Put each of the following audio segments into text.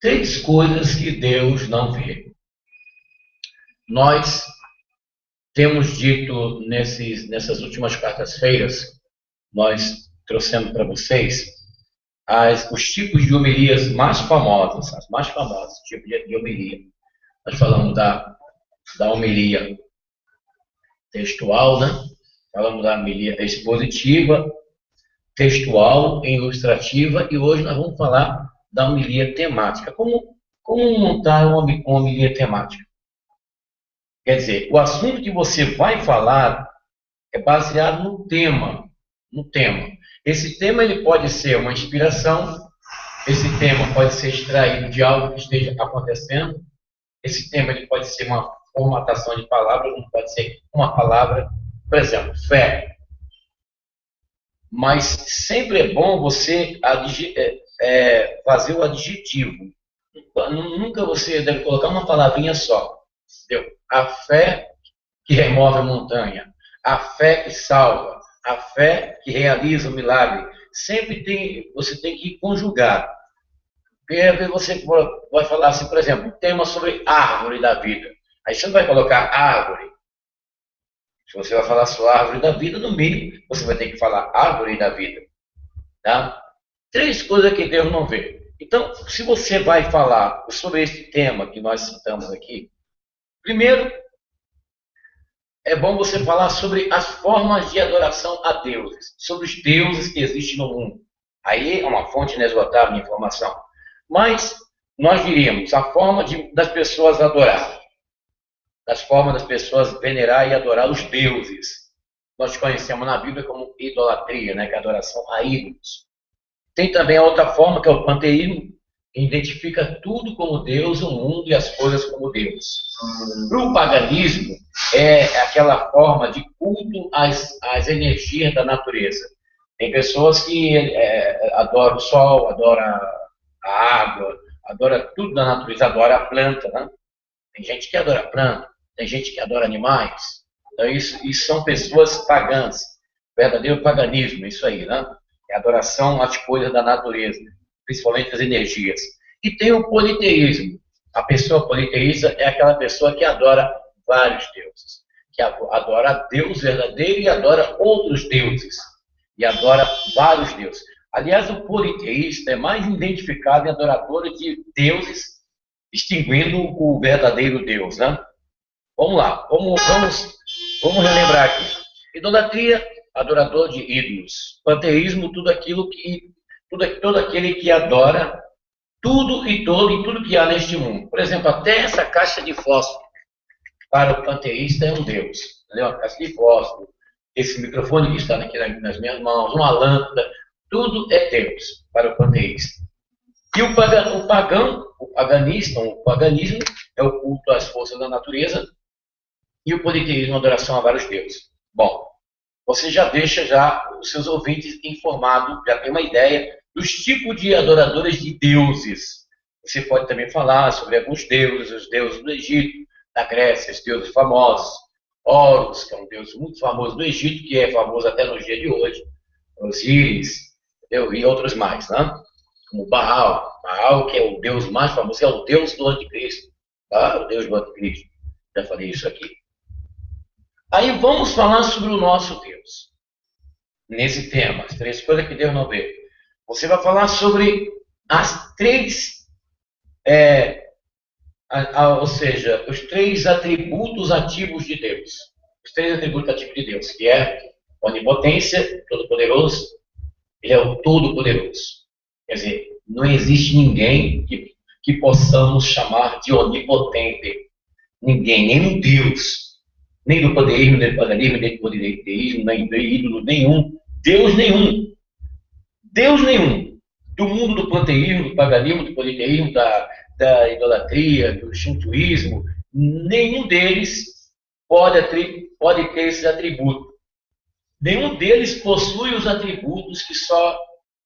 Três coisas que Deus não vê. Nós temos dito nessas últimas quartas-feiras, nós trouxemos para vocês os tipos de homilias mais famosas, as mais famosas, tipos de homilia. Nós falamos da homilia textual, né? Falamos da homilia expositiva, textual e ilustrativa, e hoje nós vamos falar da homilia temática. Como montar uma homilia temática? Quer dizer, o assunto que você vai falar é baseado no tema. Esse tema ele pode ser uma inspiração, esse tema pode ser extraído de algo que esteja acontecendo, esse tema ele pode ser uma formatação de palavras, não pode ser uma palavra, por exemplo, fé. Mas sempre é bom você fazer o adjetivo. Nunca você deve colocar uma palavrinha só. Entendeu? A fé que remove a montanha, a fé que salva, a fé que realiza o milagre. Sempre você tem que conjugar. Porque você vai falar assim, por exemplo, um tema sobre árvore da vida. Aí você não vai colocar árvore. Se você vai falar sobre a árvore da vida, no mínimo, você vai ter que falar árvore da vida. Tá? Três coisas que Deus não vê. Então, se você vai falar sobre esse tema que nós citamos aqui, primeiro, é bom você falar sobre as formas de adoração a deuses, sobre os deuses que existem no mundo. Aí é uma fonte inesgotável de informação. Mas nós diríamos a forma das pessoas adorar, das formas das pessoas venerar e adorar os deuses. Nós conhecemos na Bíblia como idolatria, né, que é a adoração a ídolos. Tem também a outra forma, que é o panteísmo, que identifica tudo como Deus, o mundo e as coisas como Deus. O paganismo é aquela forma de culto às energias da natureza. Tem pessoas que adoram o sol, adoram a água, adoram tudo da natureza, adoram a planta. Né? Tem gente que adora a planta, tem gente que adora animais. Então isso são pessoas pagãs. Verdadeiro paganismo, isso aí, né? É adoração às coisas da natureza, principalmente as energias. E tem o politeísmo. A pessoa politeísta é aquela pessoa que adora vários deuses, que adora Deus verdadeiro e adora outros deuses, e adora vários deuses. Aliás, o politeísta é mais identificado em adorador de deuses, extinguindo o verdadeiro Deus, né? Vamos lá, vamos relembrar aqui. Idolatria, adorador de ídolos. Panteísmo, todo aquele que adora tudo e tudo que há neste mundo. Por exemplo, até essa caixa de fósforo, para o panteísta é um deus. Entendeu? A caixa de fósforo, esse microfone que está aqui nas minhas mãos, uma lâmpada, tudo é Deus para o panteísta. E o paganismo é o culto às forças da natureza, e o politeísmo, a adoração a vários deuses. Bom, você já deixa os seus ouvintes informados, já tem uma ideia dos tipos de adoradores de deuses. Você pode também falar sobre alguns deuses, os deuses do Egito, da Grécia, os deuses famosos. Horus, que é um deus muito famoso do Egito, que é famoso até no dia de hoje. Osíris, e outros mais, né? Como Baal. Baal, que é o deus mais famoso, é o deus do anticristo. Tá? O deus do anticristo. Já falei isso aqui. Aí vamos falar sobre o nosso Deus. Nesse tema, as três coisas que Deus não vê. Você vai falar sobre as três, ou seja, os três atributos ativos de Deus. Os três atributos ativos de Deus, que é onipotência, todo-poderoso. Ele é o todo-poderoso. Quer dizer, não existe ninguém que possamos chamar de onipotente. Ninguém, nenhum Deus. Nem do panteísmo, nem do paganismo, nem do politeísmo, nem do ídolo nenhum. Deus nenhum. Deus nenhum. Do mundo do panteísmo, do paganismo, do politeísmo, da idolatria, do shintoísmo, nenhum deles pode ter esses atributos. Nenhum deles possui os atributos que só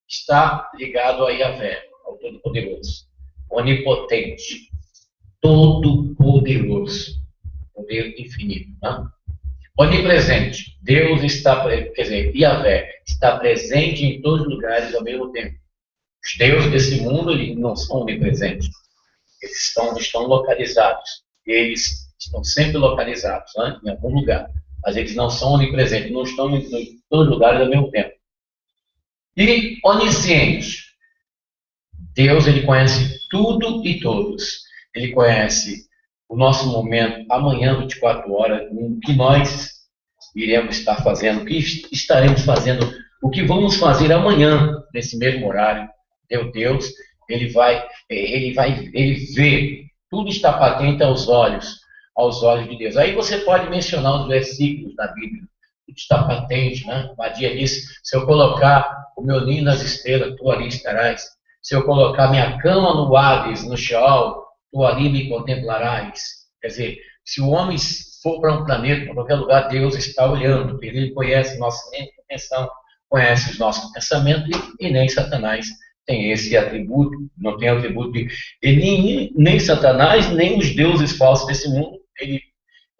está ligado a Yahvé, ao Todo-Poderoso. Onipotente. Todo-Poderoso. Poder infinito. Né? Onipresente. Deus está, Yahvé está presente em todos os lugares ao mesmo tempo. Os deuses desse mundo eles não são onipresentes. Eles estão localizados. Eles estão sempre localizados, né, em algum lugar. Mas eles não são onipresentes, não estão em todos os lugares ao mesmo tempo. E onisciente. Deus, ele conhece tudo e todos. Ele conhece o nosso momento, amanhã, 24 horas, o que nós iremos estar fazendo, o que estaremos fazendo, o que vamos fazer amanhã, nesse mesmo horário. Deus, ele vê, tudo está patente aos olhos de Deus. Aí você pode mencionar os versículos da Bíblia, tudo está patente, né? Badia disse, se eu colocar o meu ninho nas estrelas, tu ali estarás. Se eu colocar minha cama no Hades, no Sheol, tu ali me contemplarás. Quer dizer, se o homem for para um planeta, para qualquer lugar, Deus está olhando, ele conhece nossa intenção, conhece os nossos pensamentos, e nem Satanás tem esse atributo, não tem atributo de... nem Satanás, nem os deuses falsos desse mundo,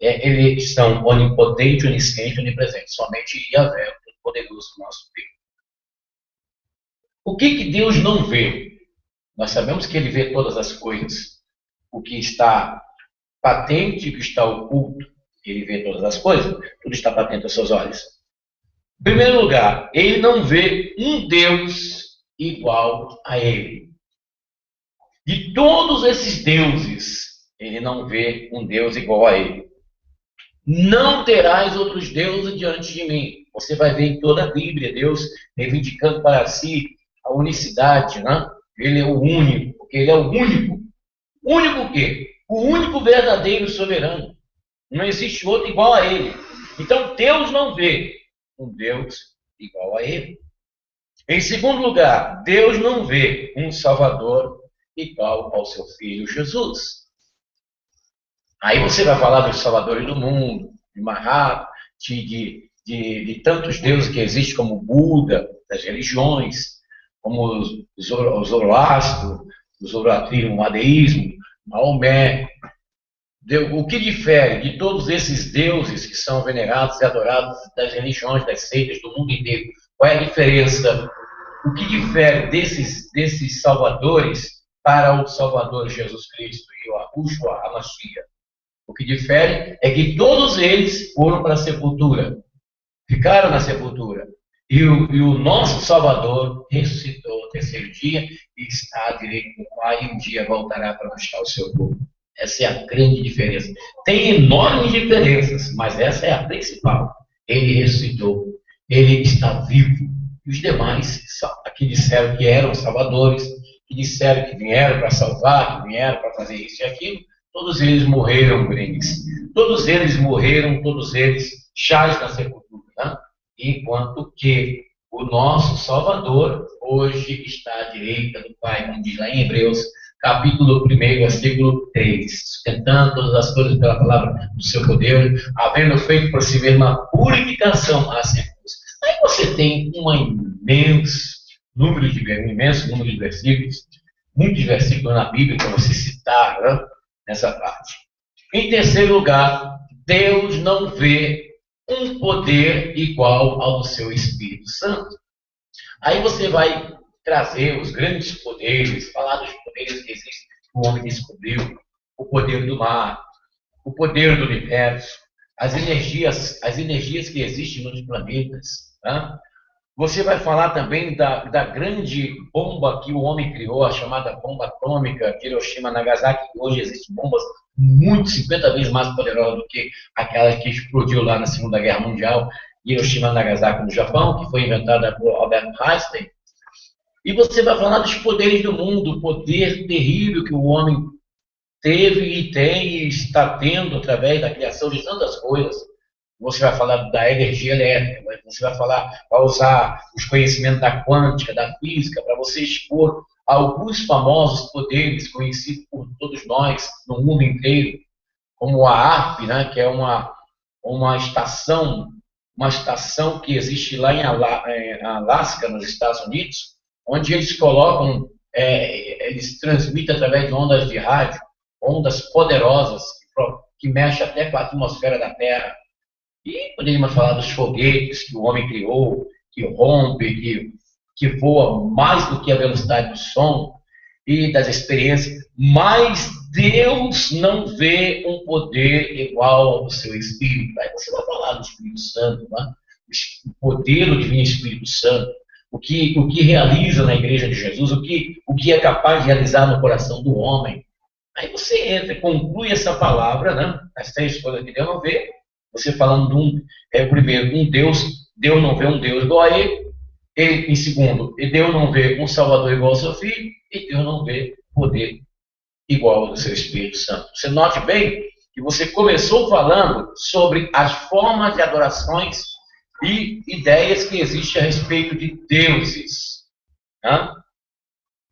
eles são onipotentes, oniscientes, onipresentes. Somente Yahvé, o poderoso nosso Deus. O que Deus não vê? Nós sabemos que ele vê todas as coisas. O que está patente, o que está oculto, ele vê todas as coisas. Tudo está patente aos seus olhos. Em primeiro lugar, ele não vê um Deus igual a ele. De todos esses deuses, ele não vê um Deus igual a ele. Não terás outros deuses diante de mim. Você vai ver em toda a Bíblia Deus reivindicando para si a unicidade, né? Ele é o único, porque ele é o único. Único o quê? O único verdadeiro soberano. Não existe outro igual a ele. Então Deus não vê um Deus igual a ele. Em segundo lugar, Deus não vê um Salvador igual ao seu Filho Jesus. Aí você vai falar dos salvadores do mundo, de Mahat, de tantos deuses que existem, como Buda, das religiões, como o Zoroastro, o Zoroatrismo, o Madeísmo, Maomé. O que difere de todos esses deuses que são venerados e adorados das religiões, das seitas do mundo inteiro? Qual é a diferença? O que difere desses salvadores para o Salvador Jesus Cristo e o Ahushua, a Mashiach? O que difere é que todos eles foram para a sepultura, ficaram na sepultura. E o nosso Salvador ressuscitou no terceiro dia e está à direita do Pai, e um dia voltará para mostrar o seu corpo. Essa é a grande diferença. Tem enormes diferenças, mas essa é a principal. Ele ressuscitou, ele está vivo. E os demais, que disseram que eram salvadores, que disseram que vieram para salvar, que vieram para fazer isso e aquilo, todos eles morreram, grandes. Todos eles morreram, todos eles jaz na sepultura, né? Enquanto que o nosso Salvador hoje está à direita do Pai, como diz lá em Hebreus, capítulo 1, versículo 3, sustentando todas as coisas pela palavra do seu poder, havendo feito por si mesmo uma purificação a si mesmo. Aí você tem um imenso número de versículos, muitos versículos na Bíblia para você citar, né, nessa parte. Em terceiro lugar, Deus não vê um poder igual ao do seu Espírito Santo. Aí você vai trazer os grandes poderes, falar dos poderes que existem, que o homem descobriu, o poder do mar, o poder do universo, as energias que existem nos planetas. Né? Você vai falar também da grande bomba que o homem criou, a chamada bomba atômica de Hiroshima e Nagasaki, que hoje existem bombas 50 vezes mais poderosas do que aquela que explodiu lá na Segunda Guerra Mundial, Hiroshima e Nagasaki no Japão, que foi inventada por Albert Einstein. E você vai falar dos poderes do mundo, o poder terrível que o homem teve e tem e está tendo através da criação de tantas coisas. Você vai falar da energia elétrica, você vai usar os conhecimentos da quântica, da física, para você expor alguns famosos poderes conhecidos por todos nós no mundo inteiro, como a ARP, né, que é uma estação que existe lá em Alasca, nos Estados Unidos, onde eles colocam, eles transmitem através de ondas de rádio, ondas poderosas que mexem até com a atmosfera da Terra. E poderíamos falar dos foguetes que o homem criou, que rompe, que voa mais do que a velocidade do som. e das experiências, mas Deus não vê um poder igual ao do seu Espírito. Aí você vai falar do Espírito Santo, né? O poder do Divino Espírito Santo, o que realiza na Igreja de Jesus, o que é capaz de realizar no coração do homem. Aí você entra, conclui essa palavra, né? As três coisas que Deus não vê. Você falando o primeiro, um Deus não vê um Deus igual a ele. Em segundo, Deus não vê um Salvador igual ao seu Filho, e Deus não vê poder igual ao do seu Espírito Santo. Você note bem que você começou falando sobre as formas de adorações e ideias que existem a respeito de deuses. Né?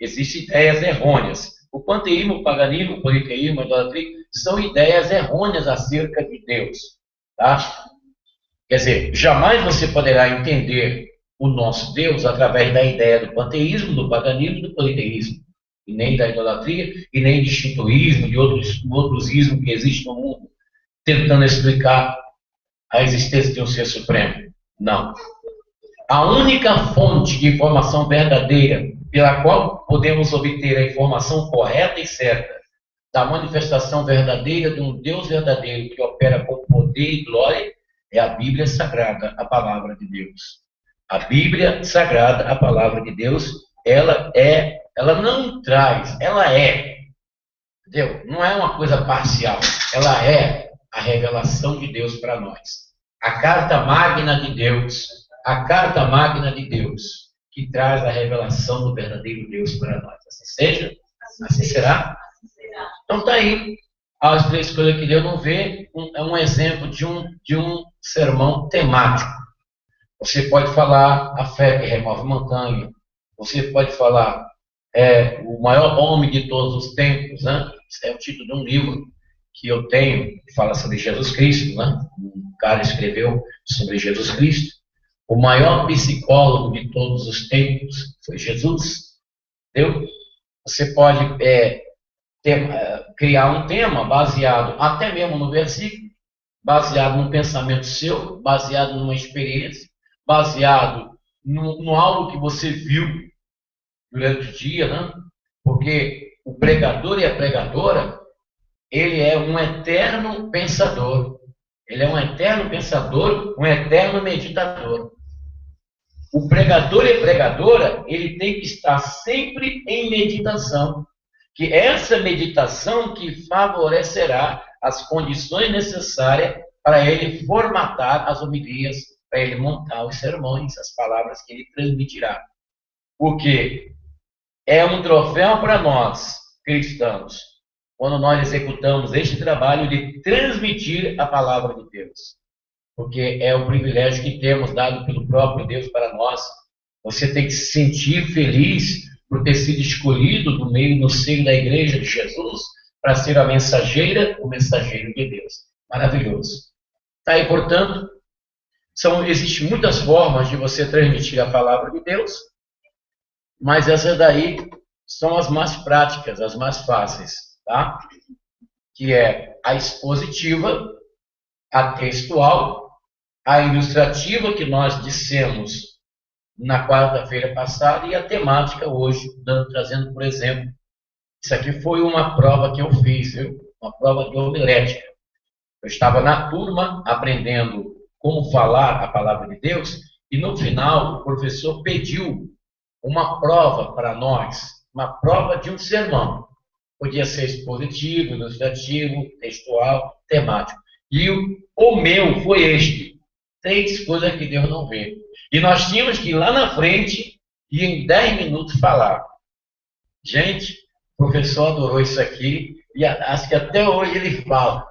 Existem ideias errôneas. O panteísmo, o paganismo, o politeísmo, a idolatria, são ideias errôneas acerca de Deus. Tá? Quer dizer, jamais você poderá entender o nosso Deus através da ideia do panteísmo, do paganismo e do politeísmo. E nem da idolatria, e nem de shintoísmo, de outros ismos que existem no mundo, tentando explicar a existência de um ser supremo. Não. A única fonte de informação verdadeira pela qual podemos obter a informação correta e certa da manifestação verdadeira de um Deus verdadeiro que opera com poder e glória é a Bíblia Sagrada, a Palavra de Deus. A Bíblia Sagrada, a Palavra de Deus, ela não traz, ela é, entendeu? Não é uma coisa parcial, ela é a revelação de Deus para nós. A carta magna de Deus, que traz a revelação do verdadeiro Deus para nós. Assim seja, assim será. Então está aí as três coisas que Deus não vê, é um exemplo de um sermão temático. Você pode falar a fé que remove montanha, você pode falar o maior homem de todos os tempos, né? Esse é o título de um livro que eu tenho, que fala sobre Jesus Cristo, né? Um cara escreveu sobre Jesus Cristo. O maior psicólogo de todos os tempos foi Jesus. Entendeu? Você pode criar um tema baseado até mesmo no versículo, baseado num pensamento seu, baseado numa experiência, baseado no algo que você viu durante o dia, né? Porque o pregador e a pregadora, ele é um eterno pensador. Ele é um eterno pensador, um eterno meditador. O pregador e a pregadora, ele tem que estar sempre em meditação. Que essa meditação que favorecerá as condições necessárias para ele formatar as homilias, para ele montar os sermões, as palavras que ele transmitirá. Porque é um troféu para nós, cristãos, quando nós executamos este trabalho de transmitir a palavra de Deus. Porque é o privilégio que temos dado pelo próprio Deus para nós. Você tem que se sentir feliz por ter sido escolhido no seio da igreja de Jesus para ser a mensageira, o mensageiro de Deus. Maravilhoso. Tá aí, portanto, existem muitas formas de você transmitir a palavra de Deus, mas essas daí são as mais práticas, as mais fáceis, tá? Que é a expositiva, a textual, a ilustrativa que nós dissemos na quarta-feira passada e a temática hoje, trazendo, por exemplo, isso aqui foi uma prova que eu fiz, viu? Uma prova de homilética. Eu estava na turma aprendendo como falar a palavra de Deus e no final o professor pediu uma prova para nós, uma prova de um sermão. Podia ser expositivo, ilustrativo, textual, temático. E o meu foi este. 3 coisas que Deus não vê. E nós tínhamos que ir lá na frente e em 10 minutos falar. Gente, o professor adorou isso aqui e acho que até hoje ele fala.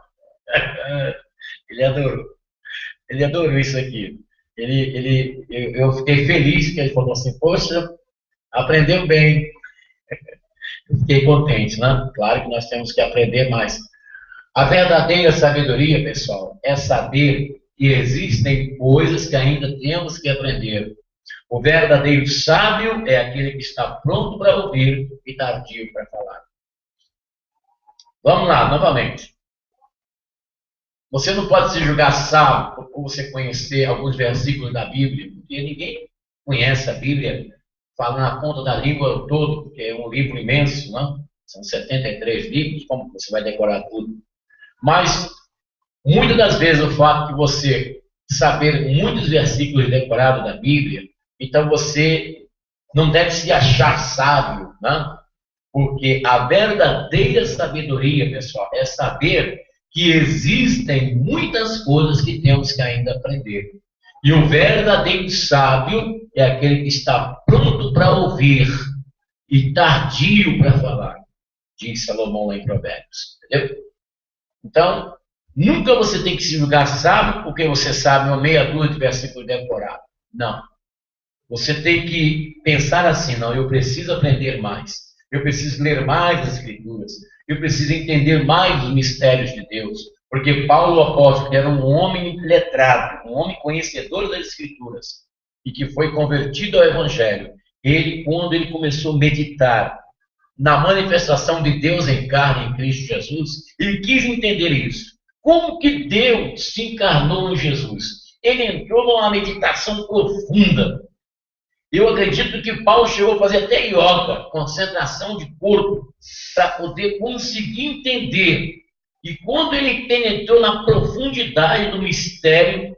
Ele adorou. Ele adorou isso aqui. Eu fiquei feliz que ele falou assim, poxa, aprendeu bem. Eu fiquei contente, né? Claro que nós temos que aprender mais. A verdadeira sabedoria, pessoal, é saber que existem coisas que ainda temos que aprender. O verdadeiro sábio é aquele que está pronto para ouvir e tardio para falar. Vamos lá, novamente. Você não pode se julgar sábio por você conhecer alguns versículos da Bíblia, porque ninguém conhece a Bíblia fala na ponta da língua todo, porque é um livro imenso, né? São 73 livros, como você vai decorar tudo? Mas, muitas das vezes, o fato de você saber muitos versículos decorados da Bíblia, então você não deve se achar sábio, né? Porque a verdadeira sabedoria, pessoal, é saber que existem muitas coisas que temos que ainda aprender. E o verdadeiro sábio é aquele que está pronto para ouvir e tardio para falar, diz Salomão lá em Provérbios. Entendeu? Então, nunca você tem que se julgar sábio porque você sabe uma meia dúzia de versículos decorados. Não. Você tem que pensar assim, não, eu preciso aprender mais. Eu preciso ler mais as Escrituras. Eu preciso entender mais os mistérios de Deus. Porque Paulo, o apóstolo, era um homem letrado, um homem conhecedor das Escrituras, e que foi convertido ao Evangelho. Ele, quando ele começou a meditar na manifestação de Deus em carne em Cristo Jesus, ele quis entender isso. Como que Deus se encarnou em Jesus? Ele entrou numa meditação profunda. Eu acredito que Paulo chegou a fazer até yoga, concentração de corpo, para poder conseguir entender. E quando ele penetrou na profundidade do mistério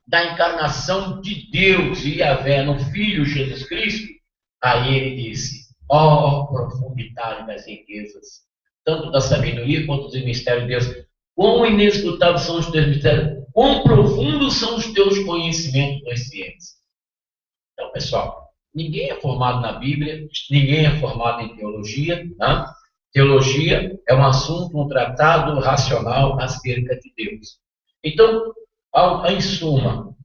da encarnação de Deus e Yahvé no Filho Jesus Cristo, aí ele disse: ó, profundidade das riquezas, tanto da sabedoria quanto do mistério de Deus. Quão inescrutáveis são os teus mistérios, quão profundos são os teus conhecimentos das ciências. Então, pessoal, ninguém é formado na Bíblia, ninguém é formado em teologia. Né? Teologia é um assunto, um tratado racional acerca de Deus. Então, em suma,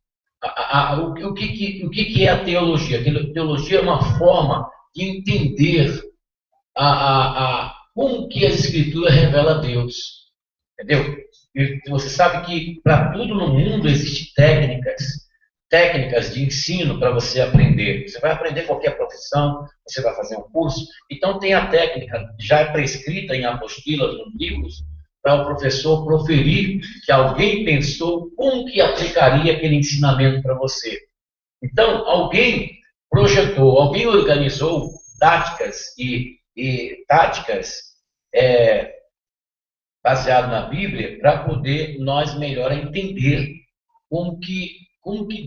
o que é a teologia? A teologia é uma forma de entender como que as Escrituras revelam a Deus. Entendeu? E você sabe que para tudo no mundo existem técnicas de ensino para você aprender. Você vai aprender qualquer profissão, você vai fazer um curso. Então tem a técnica já prescrita em apostilas, nos livros, para o professor proferir que alguém pensou como que aplicaria aquele ensinamento para você. Então, alguém projetou, alguém organizou táticas baseado na Bíblia para poder nós melhor entender como que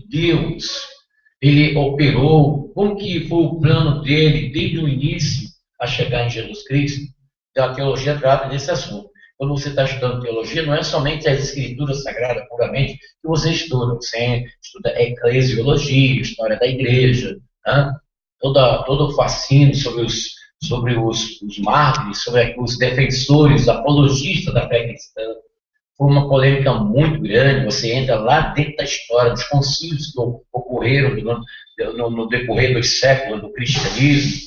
Deus ele operou, como que foi o plano dele desde o início a chegar em Jesus Cristo. Então, a teologia trata desse assunto. Quando você está estudando teologia, não é somente as escrituras sagradas puramente que você estuda. Você estuda eclesiologia, história da igreja, né? Todo o fascínio sobre os mártires, sobre os defensores, apologistas da fé cristã. Foi uma polêmica muito grande. Você entra lá dentro da história, dos concílios que ocorreram no decorrer dos séculos do cristianismo.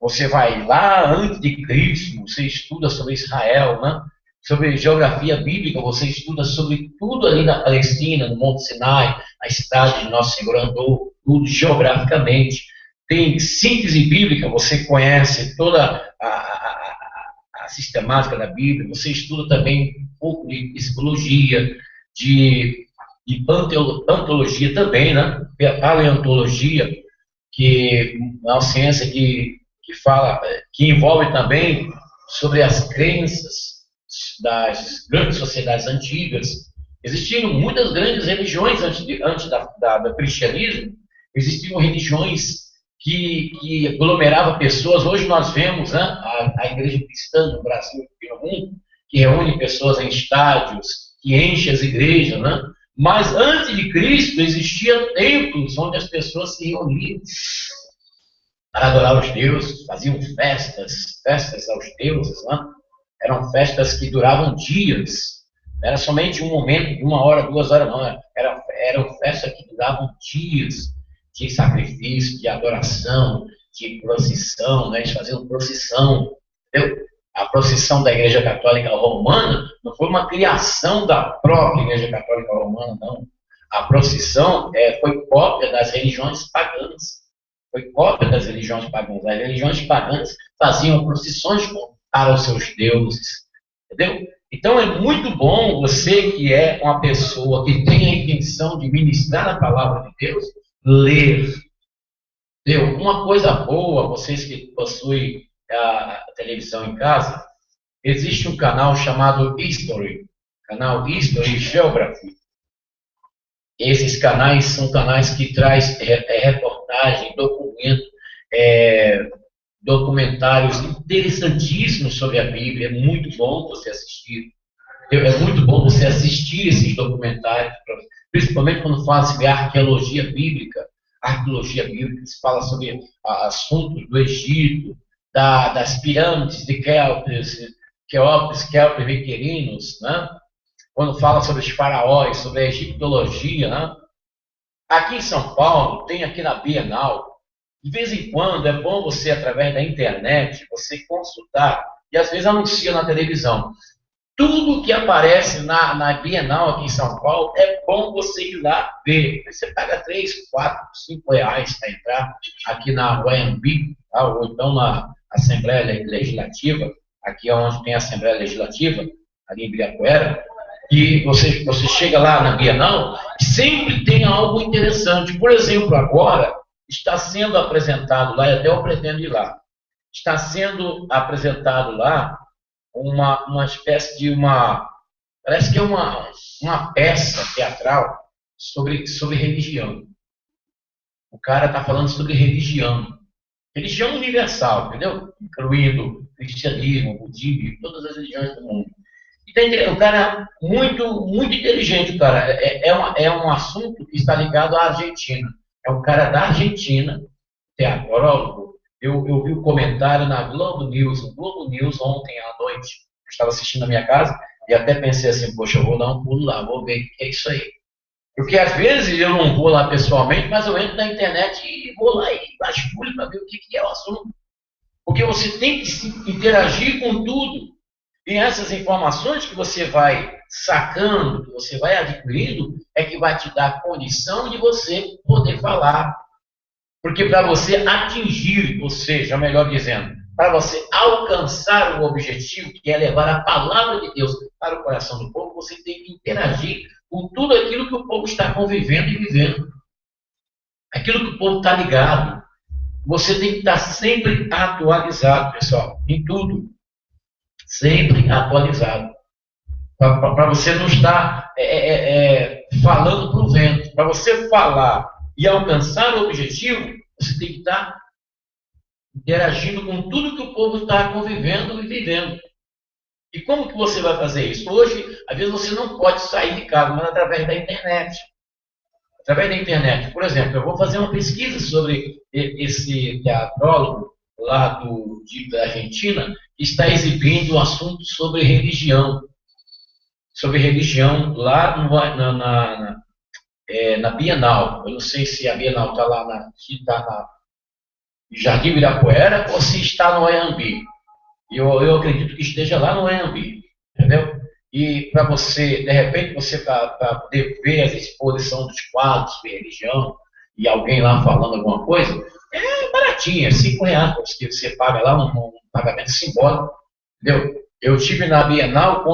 Você vai lá antes de Cristo, você estuda sobre Israel, né? Sobre geografia bíblica, você estuda sobre tudo ali na Palestina, no Monte Sinai, a estrada de Nosso Senhor andou, tudo geograficamente. Tem síntese bíblica, você conhece toda a sistemática da Bíblia, você estuda também um pouco de psicologia, de paleontologia também, né? Paleontologia, que é uma ciência que fala, que envolve também sobre as crenças das grandes sociedades antigas. Existiam muitas grandes religiões antes do cristianismo, existiam religiões que aglomeravam pessoas. Hoje nós vemos, né, a igreja cristã no Brasil e no mundo, que reúne pessoas em estádios, que enche as igrejas, né? Mas antes de Cristo existiam templos onde as pessoas se reuniam para adorar os deuses, faziam festas aos deuses, né? Eram festas que duravam dias, não era somente um momento, 1 hora, 2 horas, não, eram festas que duravam dias, de sacrifício, de adoração, de procissão, né? Eles faziam procissão, entendeu? A procissão da Igreja Católica Romana não foi uma criação da própria Igreja Católica Romana, não. A procissão foi cópia das religiões pagãs. Foi cópia das religiões pagãs. As religiões pagãs faziam procissões para os seus deuses. Entendeu? Então é muito bom você que é uma pessoa que tem a intenção de ministrar a palavra de Deus, ler. Deu uma coisa boa, vocês que possuem a televisão em casa, existe um canal chamado History, canal History Geography. Esses canais são canais que traz reportagem, documento, é, documentários interessantíssimos sobre a Bíblia. É muito bom você assistir. É muito bom você assistir esses documentários, principalmente quando fala sobre arqueologia bíblica. Arqueologia bíblica se fala sobre assuntos do Egito, das pirâmides de Quéops Viquerinos, né? Quando fala sobre os faraós, sobre a egiptologia, né? Aqui em São Paulo, tem aqui na Bienal, de vez em quando é bom você, através da internet, você consultar, e às vezes anuncia na televisão. Tudo que aparece na Bienal aqui em São Paulo, é bom você ir lá ver. Você paga 3, 4, 5 reais para entrar aqui na UEMB, tá? Ou então na Assembleia Legislativa, aqui é onde tem a Assembleia Legislativa, ali em Ibirapuera, e você chega lá na Bienal, sempre tem algo interessante. Por exemplo, agora está sendo apresentado lá, e até eu pretendo ir lá, está sendo apresentado lá uma espécie de parece que é uma peça teatral sobre religião. O cara está falando sobre religião universal, entendeu? Incluindo cristianismo, budismo, todas as religiões do mundo. E tem um cara muito, muito inteligente, cara. É um assunto que está ligado à Argentina. É um cara da Argentina, teatrólogo. Eu vi o comentário na Globo News, no Globo News ontem à noite. Eu estava assistindo na minha casa e até pensei assim, poxa, eu vou dar um pulo lá, vou ver o que é isso aí. Porque às vezes eu não vou lá pessoalmente, mas eu entro na internet e vou lá e vasculho para ver o que é o assunto. Porque você tem que se interagir com tudo. E essas informações que você vai sacando, que você vai adquirindo, é que vai te dar condição de você poder falar. Porque para você atingir, ou seja, melhor dizendo, para você alcançar o objetivo, que é levar a palavra de Deus para o coração do povo, você tem que interagir com tudo aquilo que o povo está convivendo e vivendo. Aquilo que o povo está ligado. Você tem que estar sempre atualizado, pessoal, em tudo. Sempre atualizado. Para você não estar falando para o vento. Para você falar e alcançar o objetivo, você tem que estar interagindo com tudo que o povo está convivendo e vivendo. E como que você vai fazer isso? Hoje, às vezes você não pode sair de casa, mas através da internet. Através da internet. Por exemplo, eu vou fazer uma pesquisa sobre esse teatrólogo lá da Argentina, que está exibindo um assunto sobre religião. Sobre religião lá na Bienal. Eu não sei se a Bienal está lá no Jardim Ibirapuera ou se está no Anhembi. Eu acredito que esteja lá no Anhembi, entendeu? E para você, de repente, para poder ver a exposição dos quadros de religião e alguém lá falando alguma coisa, é baratinho, é 5 reais que você paga lá, um pagamento simbólico, entendeu? Eu estive na Bienal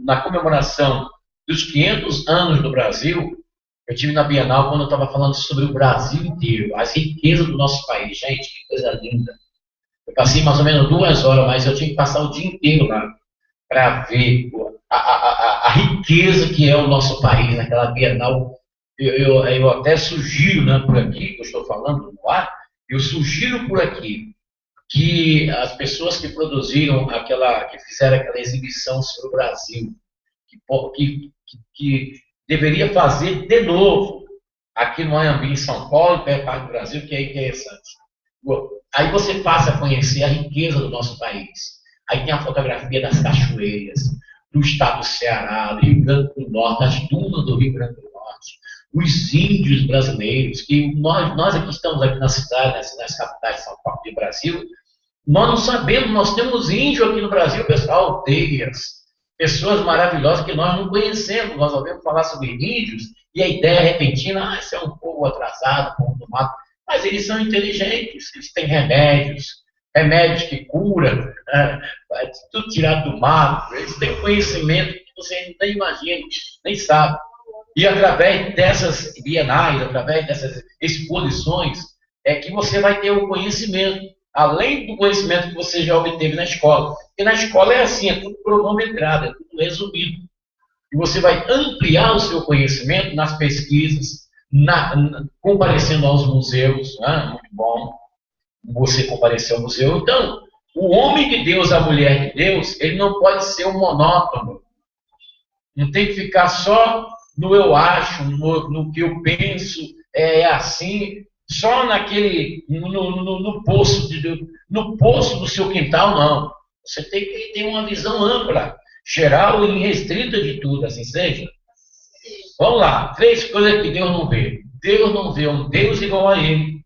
na comemoração dos 500 anos do Brasil. Eu estive na Bienal quando eu estava falando sobre o Brasil inteiro, as riquezas do nosso país. Gente, que coisa linda. Eu passei mais ou menos 2 horas, mas eu tinha que passar o dia inteiro lá para ver a riqueza que é o nosso país naquela Bienal. Eu até sugiro, né, por aqui, que eu estou falando no ar, eu sugiro por aqui que as pessoas que produziram que fizeram aquela exibição sobre o Brasil, que deveria fazer de novo aqui no Anhembi, em São Paulo, perto do Brasil, que é interessante. Aí você passa a conhecer a riqueza do nosso país. Aí tem a fotografia das cachoeiras, do estado do Ceará, do Rio Grande do Norte, das dunas do Rio Grande do Norte, os índios brasileiros, que nós aqui estamos aqui na cidade, nas capitais de São Paulo e Brasil, nós não sabemos, nós temos índio aqui no Brasil, pessoal, aldeias, pessoas maravilhosas que nós não conhecemos. Nós ouvimos falar sobre índios e a ideia repentina, isso é um povo atrasado, um povo do mato. Mas eles são inteligentes, eles têm remédios que curam, tudo tirado do mato, eles têm conhecimento que você nem imagina, nem sabe. E através dessas bienais, através dessas exposições, é que você vai ter o conhecimento, além do conhecimento que você já obteve na escola. Porque na escola é assim, é tudo cronometrado, é tudo resumido. E você vai ampliar o seu conhecimento nas pesquisas, comparecendo aos museus, né? Muito bom você comparecer ao museu. Então, o homem de Deus, a mulher de Deus, ele não pode ser um monótono. Não tem que ficar só no eu acho, no que eu penso, é assim, só naquele, no poço no poço do seu quintal, não. Você tem que ter uma visão ampla, geral e restrita de tudo, assim seja. Vamos lá, 3 coisas que Deus não vê. Deus não vê um Deus igual a Ele.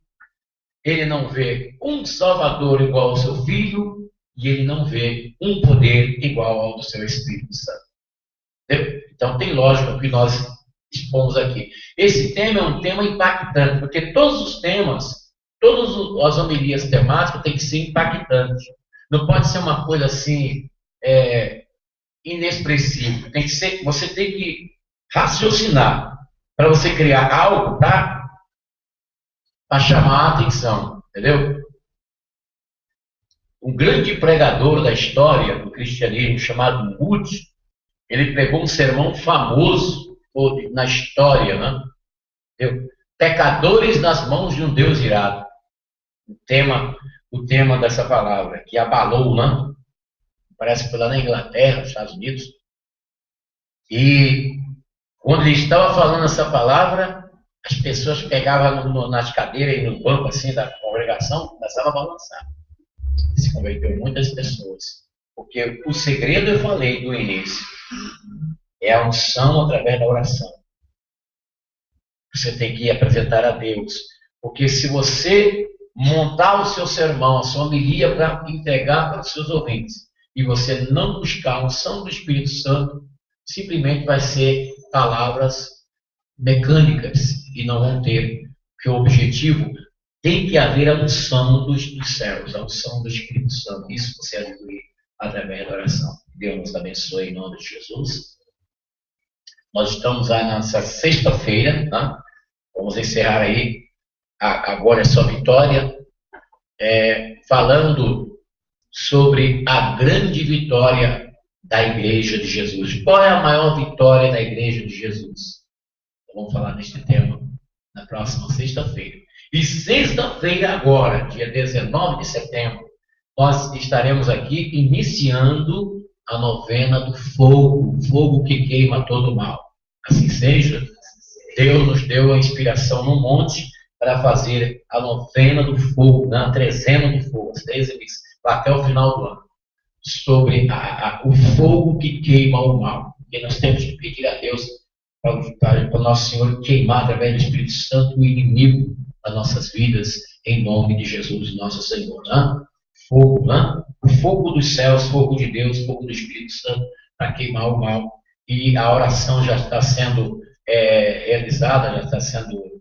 Ele não vê um Salvador igual ao seu Filho. E Ele não vê um poder igual ao do seu Espírito Santo. Entendeu? Então tem lógica o que nós expomos aqui. Esse tema é um tema impactante, porque todos os temas, todas as homilias temáticas têm que ser impactantes. Não pode ser uma coisa assim, inexpressiva. Tem que ser, você tem que raciocinar para você criar algo para chamar a atenção, entendeu? Um grande pregador da história do cristianismo chamado Moody, ele pregou um sermão famoso na história, né? Entendeu? Pecadores nas mãos de um Deus irado. O tema dessa palavra, que abalou, né? Parece que foi lá na Inglaterra, nos Estados Unidos. E quando ele estava falando essa palavra, as pessoas pegavam nas cadeiras e no banco assim da congregação, começavam a balançar. Se converteu muitas pessoas. Porque o segredo eu falei do início. É a unção através da oração. Você tem que apresentar a Deus. Porque se você montar o seu sermão, a sua homilia para entregar para os seus ouvintes, e você não buscar a unção do Espírito Santo, simplesmente vai ser palavras mecânicas e não vão ter, porque o objetivo tem que haver a unção dos céus, a unção do Espírito Santo. Isso você adquire através da oração. Deus nos abençoe em nome de Jesus. Nós estamos aí nessa sexta-feira, né? Vamos encerrar aí agora é só vitória, falando sobre a grande vitória da Igreja de Jesus. Qual é a maior vitória da Igreja de Jesus? Então, vamos falar deste tema na próxima sexta-feira. E sexta-feira agora, dia 19 de setembro, nós estaremos aqui iniciando a novena do fogo, fogo que queima todo o mal. Assim seja, Deus nos deu a inspiração no monte para fazer a novena do fogo, a trezena do fogo, as 13 vezes, até o final do ano, sobre o fogo que queima o mal. E nós temos que pedir a Deus para o nosso Senhor queimar através do Espírito Santo o inimigo das nossas vidas, em nome de Jesus, nosso Senhor. Né? Fogo, né? O fogo dos céus, fogo de Deus, fogo do Espírito Santo, para queimar o mal. E a oração já está sendo realizada, já está sendo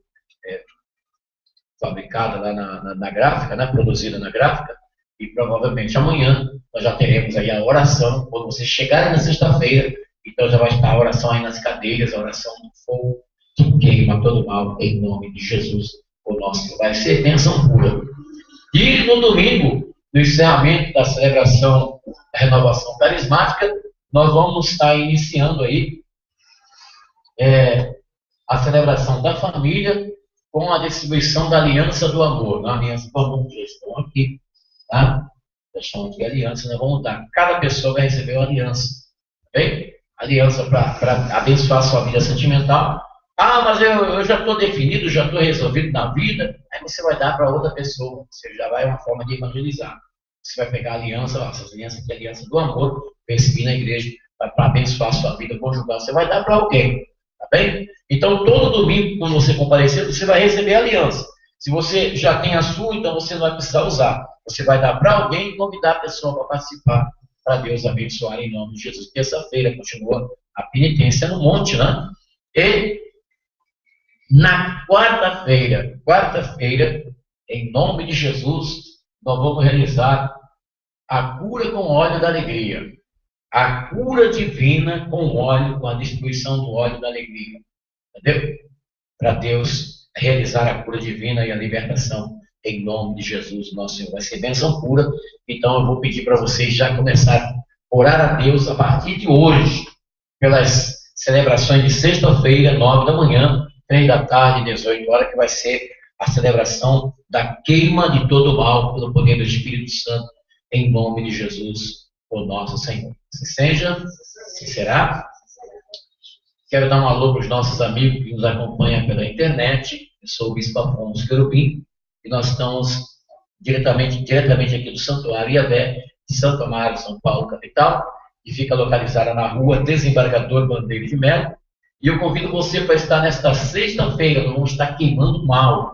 fabricada lá na gráfica, né? Produzida na gráfica, e provavelmente amanhã nós já teremos aí a oração, quando vocês chegarem na sexta-feira, então já vai estar a oração aí nas cadeiras, a oração do fogo que queima todo o mal, em nome de Jesus, o nosso, vai ser bênção pura. E no domingo, no encerramento da celebração da renovação carismática, nós vamos estar iniciando aí a celebração da família com a distribuição da aliança do amor. A aliança do amor, já estão aqui, tá? Já estão aqui a aliança, nós vamos dar. Cada pessoa vai receber uma aliança, ok? Aliança para abençoar a sua vida sentimental. Ah, mas eu já estou definido, já estou resolvido na vida. Aí você vai dar para outra pessoa. Você já vai uma forma de evangelizar. Você vai pegar a aliança, essas alianças aqui, a aliança do amor, receber na igreja para abençoar a sua vida conjugal. Você vai dar para alguém, tá bem? Então, todo domingo, quando você comparecer, você vai receber a aliança. Se você já tem a sua, então você não vai precisar usar. Você vai dar para alguém e convidar a pessoa para participar, para Deus abençoar em nome de Jesus. Terça-feira continua a penitência no monte, né? E na quarta-feira, em nome de Jesus, nós vamos realizar a cura com óleo da alegria. A cura divina com óleo, com a distribuição do óleo da alegria. Entendeu? Para Deus realizar a cura divina e a libertação em nome de Jesus, nosso Senhor. Vai ser bênção pura. Então eu vou pedir para vocês já começarem a orar a Deus a partir de hoje, pelas celebrações de sexta-feira, 9 da manhã, 3 da tarde, 18 horas, que vai ser a celebração da queima de todo o mal pelo poder do Espírito Santo, em nome de Jesus, o nosso Senhor. Se seja, se será. Quero dar um alô para os nossos amigos que nos acompanham pela internet. Eu sou o Bispo Afonso Querubim e nós estamos diretamente aqui do Santuário Iavé, de Santo Amaro, São Paulo, capital, que fica localizada na rua Desembargador Bandeira de Melo. E eu convido você para estar nesta sexta-feira. Nós vamos estar queimando mal.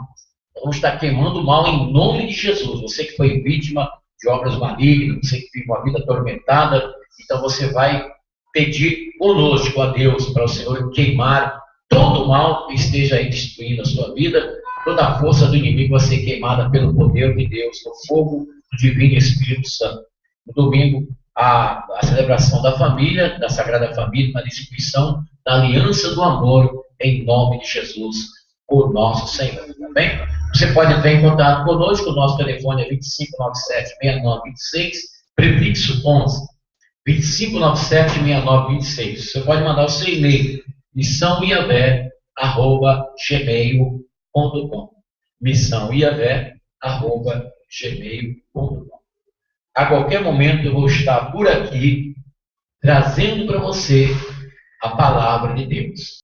Vamos estar queimando mal em nome de Jesus. Você que foi vítima de obras malignas, você que vive uma vida atormentada, então você vai pedir conosco a Deus para o Senhor queimar todo o mal que esteja aí destruindo a sua vida. Toda a força do inimigo vai ser queimada pelo poder de Deus, no fogo do Divino Espírito Santo. No domingo, a celebração da família, da Sagrada Família, na instituição da Aliança do Amor, em nome de Jesus, o nosso Senhor. Tá bem? Você pode entrar em contato conosco, o nosso telefone é 2597-6926, prefixo 11, 2597-6926. Você pode mandar o seu e-mail, missãoiavé@gmail.com, missãoiavé@gmail.com. A qualquer momento eu vou estar por aqui, trazendo para você a palavra de Deus.